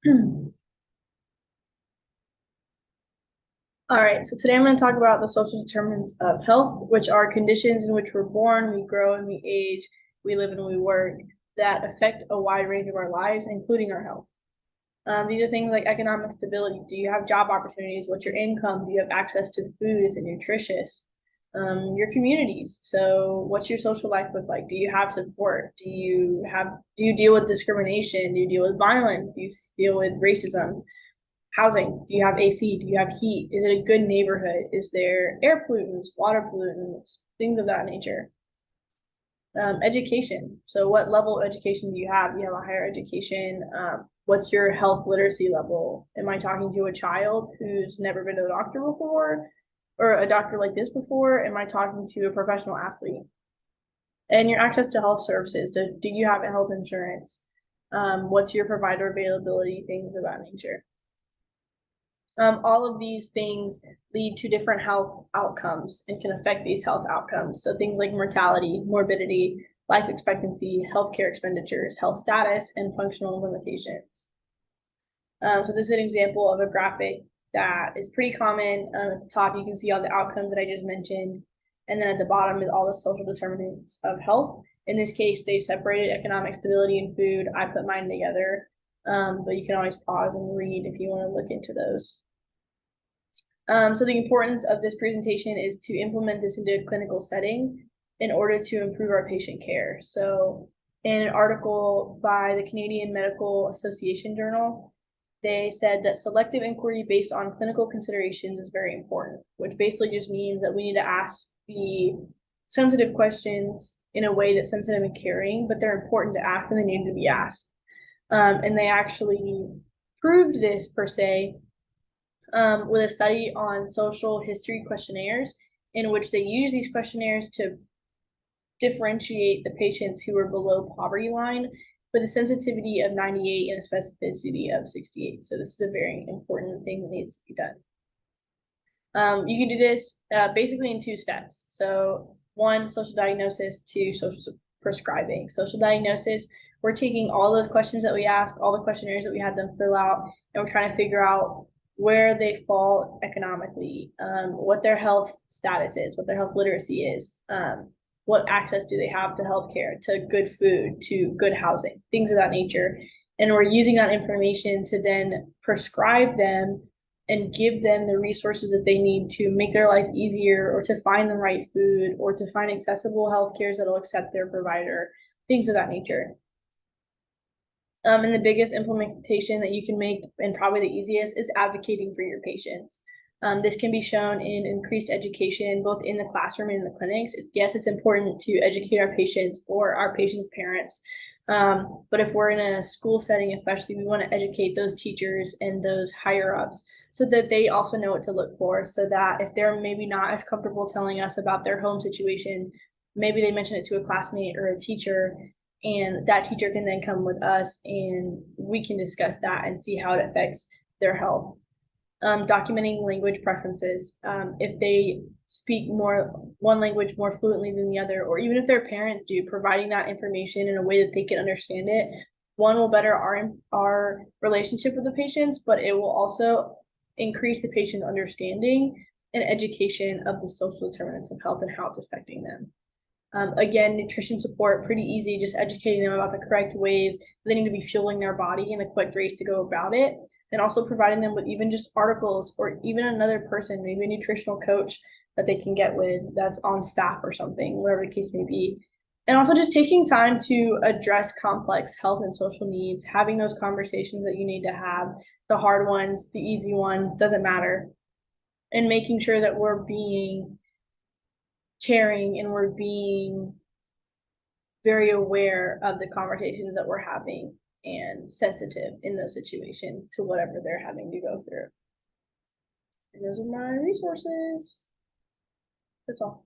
All right, so today I'm going to talk about the social determinants of health, which are conditions in which we're born, we grow, and we age, we live and we work that affect a wide range of our lives, including our health. These are things like economic stability. Do you have job opportunities? What's your income? Do you have access to food? Is it nutritious? Your communities. So what's your social life look like? Do you have support? Do you deal with discrimination? Do you deal with violence? Do you deal with racism? Housing. Do you have AC? Do you have heat? Is it a good neighborhood? Is there air pollutants, water pollutants, things of that nature? Education. So what level of education do you have? Do you have a higher education? What's your health literacy level? Am I talking to a child who's never been to a doctor before or a doctor like this before? Am I talking to a professional athlete? And your access to health services. So do you have a health insurance? What's your provider availability? Things of that nature. All of these things lead to different health outcomes and can affect these health outcomes. So things like mortality, morbidity, life expectancy, healthcare expenditures, health status, and functional limitations. So this is an example of a graphic that is pretty common. At the top, you can see all the outcomes that I just mentioned. And then at the bottom is all the social determinants of health. In this case, they separated economic stability and food. I put mine together, but you can always pause and read if you want to look into those. So the importance of this presentation is to implement this into a clinical setting in order to improve our patient care. So in an article by the Canadian Medical Association Journal, they said that selective inquiry based on clinical considerations is very important, which basically just means that we need to ask the sensitive questions in a way that's sensitive and caring, but they're important to ask and they need to be asked. And they actually proved this per se with a study on social history questionnaires in which they use these questionnaires to differentiate the patients who were below poverty line with a sensitivity of 98 and a specificity of 68. So this is a very important thing that needs to be done. You can do this basically in 2 steps. So 1, social diagnosis, 2, social prescribing. Social diagnosis, we're taking all those questions that we ask, all the questionnaires that we had them fill out, and we're trying to figure out where they fall economically, what their health status is, what their health literacy is, what access do they have to healthcare, to good food, to good housing, things of that nature. And we're using that information to then prescribe them and give them the resources that they need to make their life easier or to find the right food or to find accessible healthcares that'll accept their provider, things of that nature. And the biggest implementation that you can make, and probably the easiest, is advocating for your patients. This can be shown in increased education, both in the classroom and in the clinics. Yes, it's important to educate our patients or our patients' parents. But if we're in a school setting, especially, we want to educate those teachers and those higher ups so that they also know what to look for, so that if they're maybe not as comfortable telling us about their home situation, maybe they mention it to a classmate or a teacher, and that teacher can then come with us and we can discuss that and see how it affects their health. Documenting language preferences. If they speak one language more fluently than the other, or even if their parents do, providing that information in a way that they can understand it, one will better our relationship with the patients, but it will also increase the patient's understanding and education of the social determinants of health and how it's affecting them. Again, nutrition support, pretty easy, just educating them about the correct ways they need to be fueling their body and the correct ways to go about it. And also providing them with even just articles or even another person, maybe a nutritional coach that they can get with that's on staff or something, whatever the case may be. And also just taking time to address complex health and social needs, having those conversations that you need to have, the hard ones, the easy ones, doesn't matter. And making sure that we're being caring and we're being very aware of the conversations that we're having and sensitive in those situations to whatever they're having to go through. And those are my resources. That's all.